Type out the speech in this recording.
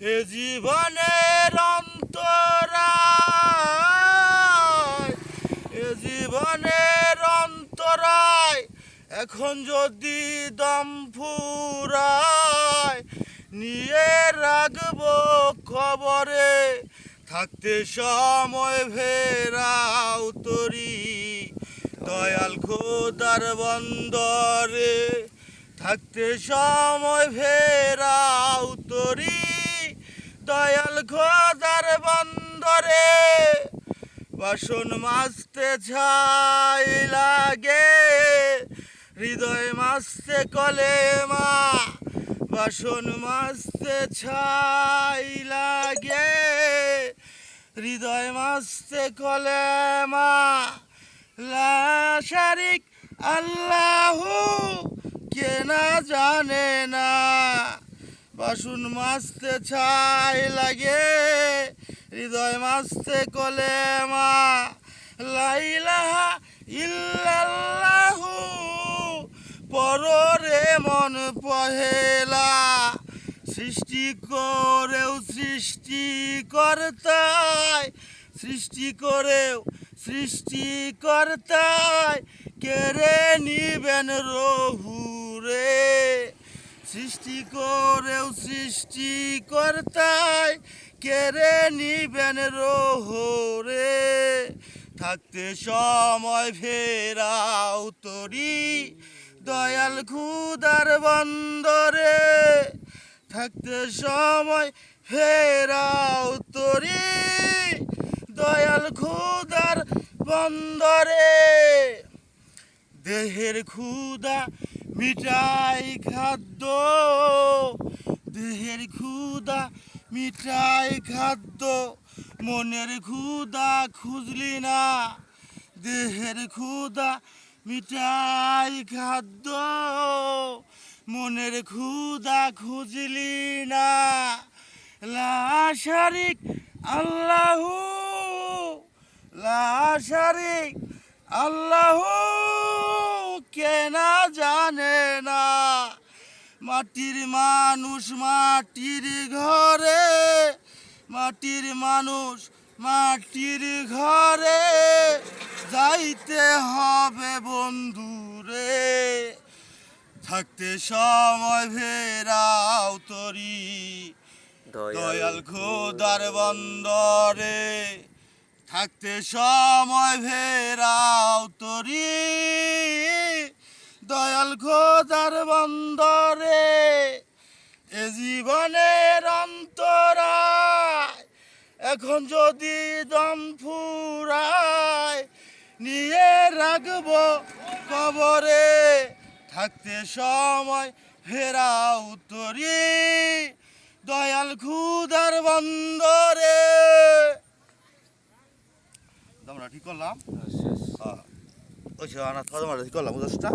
এ জীবনের অন্তরায়, এ জীবনের অন্তরায়, এখন যদি দম ফুরায় নিয়ে রাখবো খবরে, থাকতে সময় ফেরাও তরি দয়াল খোদার বন্দরে, থাকতে সময় ফেরাও তরি দয়াল খোদার বন্দরে। বাসন মাজতে ছাই লাগে, হৃদয় মাজতে কলেমা, বাসন মাজতে ছাই লাগে, হৃদয় মাজতে কলেমা। লা শারিক আল্লাহু কে না জানে না, বাসন মাজতে ছাই লাগে, হৃদয় মাজতে কলেমা। লা ইলাহা ইল্লাল্লাহু পররে মন পহেলা, সৃষ্টি করেও সৃষ্টিকর্তায়, সৃষ্টি করেও সৃষ্টিকর্তায় কেড়ে নিবেন রহুরে, সৃষ্টি করেও সৃষ্টিকর্তায় কেড়ে নিবেন রহুরে, থাকতে সময় ফেরাও তরি দয়াল খোদার বন্দরে, থাকতে সময় ফেরাও তরি দয়াল খোদার বন্দরে। দেহের ক্ষুধা মিটাই খাদ্য, দেহের ক্ষুধা মিটাই খাদ্য, মনের ক্ষুধা খুঁজলি না, দেহের ক্ষুধা মিটাই খাদ্য, মনের ক্ষুধা খুঁজলি না। লা শারিক আল্লাহু, লা শারিক আল্লাহু কে না জানে না, মাটির মানুষ মাটির ঘরে, মাটির মানুষ মাটির ঘরে, যাইতে হবে বন্ধুরে, থাকতে সময় ফেরাও তরি দয়াল খোদার বন্দরে, থাকতে সময় ফেরাও তরি দয়াল খোদার বন্দরে। এ জীবনের অন্তরায়, এখন যদি দম ফুরায় নিয়ে রাখবো কবরে, থাকতে সময় ফেরাও তরি দয়াল খোদার বন্দরে। আমরা ঠিক করলাম, ওই ঠিক করলাম বুঝতে।